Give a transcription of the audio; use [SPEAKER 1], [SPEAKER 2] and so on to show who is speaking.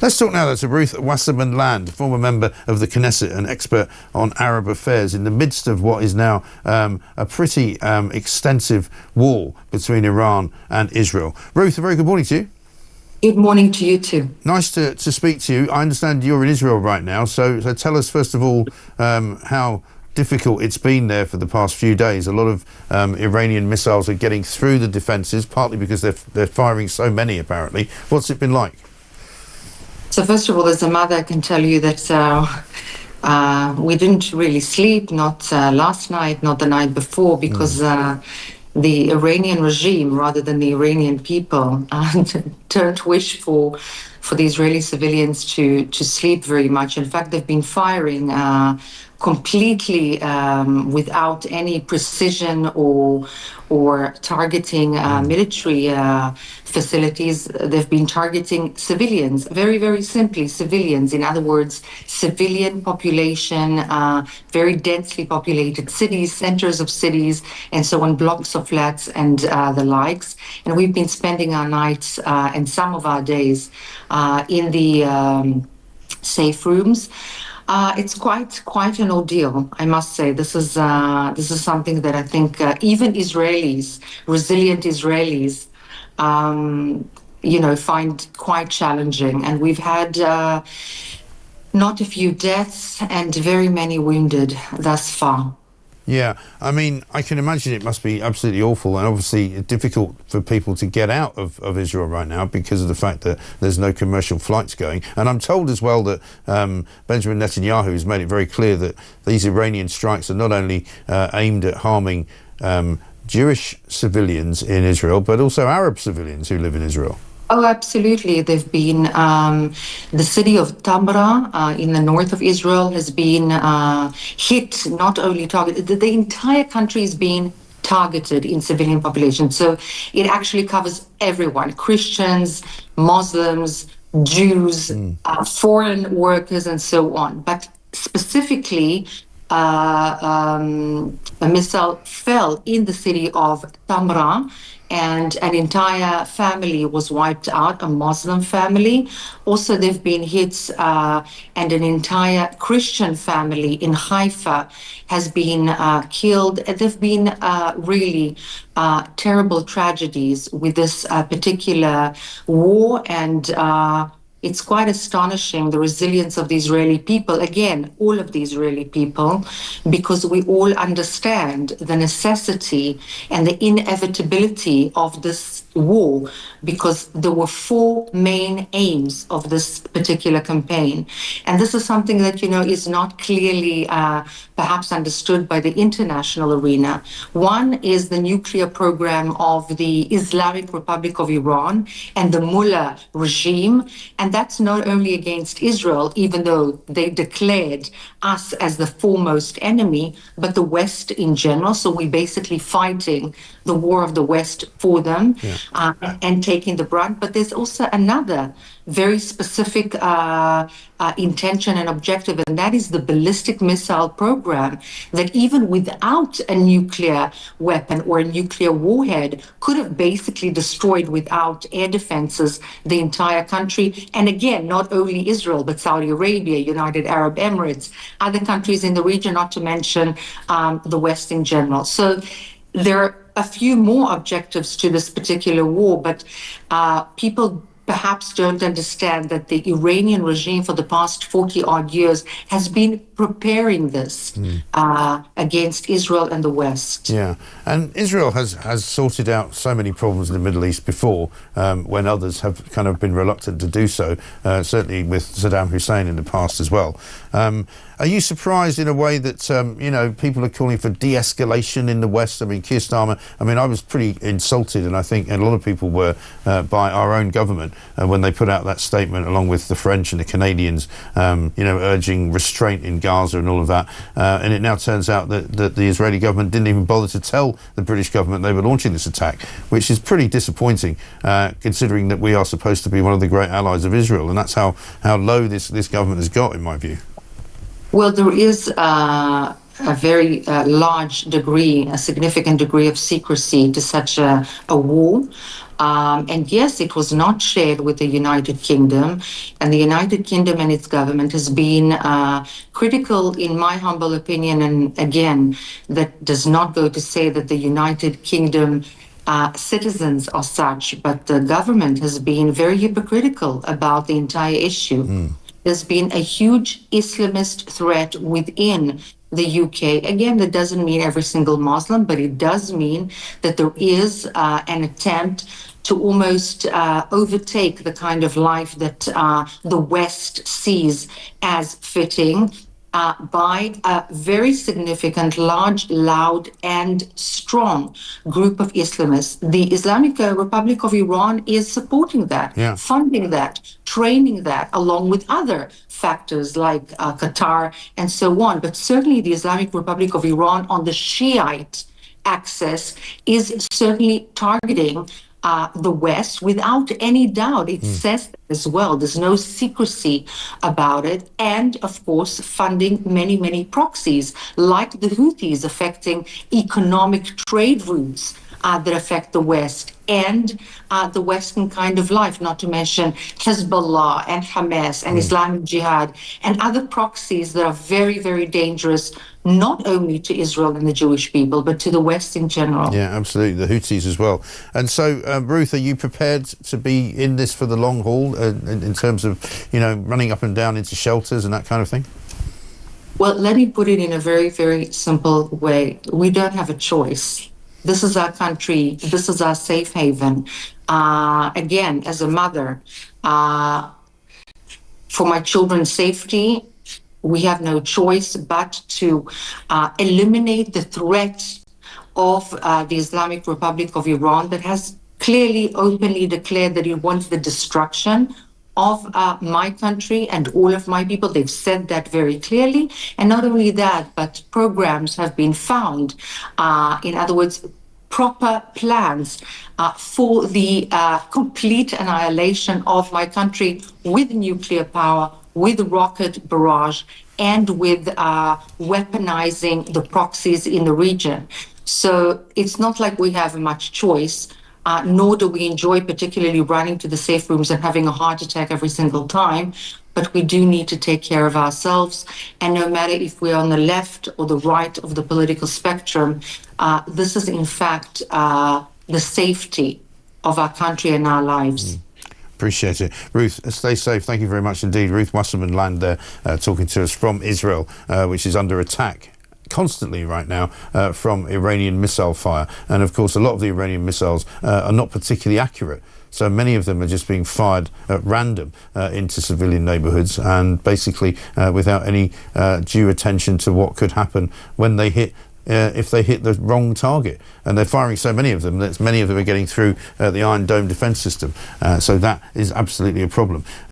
[SPEAKER 1] Let's talk now to Ruth Wasserman Lande, former member of the Knesset and expert on Arab affairs, in the midst of what is now a pretty extensive war between Iran and Israel. Ruth, a very good morning to you.
[SPEAKER 2] Good morning to you too.
[SPEAKER 1] Nice to speak to you. I understand you're in Israel right now, so tell us first of all how difficult it's been there for the past few days. A lot of Iranian missiles are getting through the defences, partly because they're firing so many apparently. What's it been like?
[SPEAKER 2] So first of all, as a mother, I can tell you that we didn't really sleep, not last night, not the night before, because the Iranian regime, rather than the Iranian people, don't wish for the Israeli civilians to sleep very much. In fact, they've been firing completely without any precision or targeting military facilities. They've been targeting civilians, very, very simply civilians. In other words, civilian population, very densely populated cities, centers of cities, and so on, blocks of flats and the likes. And we've been spending our nights and some of our days in the safe rooms. It's quite an ordeal, I must say. This is something that I think even Israelis, resilient Israelis, find quite challenging. And we've had not a few deaths and very many wounded thus far.
[SPEAKER 1] Yeah, I mean, I can imagine it must be absolutely awful and obviously difficult for people to get out of Israel right now because of the fact that there's no commercial flights going. And I'm told as well that Benjamin Netanyahu has made it very clear that these Iranian strikes are not only aimed at harming Jewish civilians in Israel, but also Arab civilians who live in Israel.
[SPEAKER 2] Oh, absolutely. They've been, the city of Tamra in the north of Israel has been hit, not only targeted, the entire country is being targeted in civilian population. So it actually covers everyone, Christians, Muslims, Jews, foreign workers, and so on. But specifically, a missile fell in the city of Tamra, and an entire family was wiped out, a Muslim family. Also, there've been hits, and an entire Christian family in Haifa has been killed. There've been really terrible tragedies with this particular war, and it's quite astonishing, the resilience of the Israeli people, again, all of the Israeli people, because we all understand the necessity and the inevitability of this war, because there were four main aims of this particular campaign. And this is something that, is not clearly perhaps understood by the international arena. One is the nuclear program of the Islamic Republic of Iran and the Mullah regime. And that's not only against Israel, even though they declared us as the foremost enemy, but the West in general. So we're basically fighting the war of the West for them, and taking the brunt. But there's also another very specific intention and objective, and that is the ballistic missile program that even without a nuclear weapon or a nuclear warhead could have basically destroyed without air defenses the entire country. And again, not only Israel, but Saudi Arabia, United Arab Emirates, other countries in the region, not to mention the West in general. So there are a few more objectives to this particular war, but people perhaps don't understand that the Iranian regime for the past 40-odd years has been preparing this against Israel and the West.
[SPEAKER 1] Yeah, and Israel has sorted out so many problems in the Middle East before, when others have kind of been reluctant to do so, certainly with Saddam Hussein in the past as well. Are you surprised in a way that, people are calling for de-escalation in the West? I mean, Keir Starmer, I was pretty insulted, and I think a lot of people were, by our own government when they put out that statement along with the French and the Canadians, urging restraint in Gaza and all of that. And it now turns out that the Israeli government didn't even bother to tell the British government they were launching this attack, which is pretty disappointing, considering that we are supposed to be one of the great allies of Israel. And that's how low this government has got, in my view.
[SPEAKER 2] Well, there is a very large degree, a significant degree of secrecy to such a war. And yes, it was not shared with the United Kingdom, and the United Kingdom and its government has been critical, in my humble opinion, and again, that does not go to say that the United Kingdom citizens are such, but the government has been very hypocritical about the entire issue. There's been a huge Islamist threat within the UK. Again, that doesn't mean every single Muslim, but it does mean that there is an attempt to almost overtake the kind of life that the West sees as fitting by a very significant, large, loud, and strong group of Islamists. The Islamic Republic of Iran is supporting that, funding that, training that, along with other factors like Qatar and so on. But certainly the Islamic Republic of Iran on the Shiite axis is certainly targeting the West without any doubt. It says that as well. There's no secrecy about it. And of course, funding many, many proxies like the Houthis, affecting economic trade routes that affect the West and the Western kind of life, not to mention Hezbollah and Hamas and Islamic Jihad and other proxies that are very, very dangerous, not only to Israel and the Jewish people, but to the West in general.
[SPEAKER 1] Yeah, absolutely. The Houthis as well. And so, Ruth, are you prepared to be in this for the long haul in terms of, running up and down into shelters and that kind of thing?
[SPEAKER 2] Well, let me put it in a very, very simple way. We don't have a choice. This is our country. This is our safe haven. Again, as a mother, for my children's safety, we have no choice but to eliminate the threat of the Islamic Republic of Iran that has clearly, openly declared that it wants the destruction of my country and all of my people. They've said that very clearly. And not only that, but programs have been found, in other words, proper plans for the complete annihilation of my country with nuclear power, with rocket barrage, and with weaponizing the proxies in the region. So it's not like we have much choice, nor do we enjoy particularly running to the safe rooms and having a heart attack every single time. But we do need to take care of ourselves. And no matter if we're on the left or the right of the political spectrum, this is in fact the safety of our country and our lives.
[SPEAKER 1] Appreciate it. Ruth, stay safe. Thank you very much indeed. Ruth Wasserman Lande talking to us from Israel, which is under attack constantly right now from Iranian missile fire. And of course, a lot of the Iranian missiles are not particularly accurate. So many of them are just being fired at random into civilian neighborhoods and basically without any due attention to what could happen when they hit if they hit the wrong target. And they're firing so many of them that many of them are getting through the Iron Dome defense system. So that is absolutely a problem.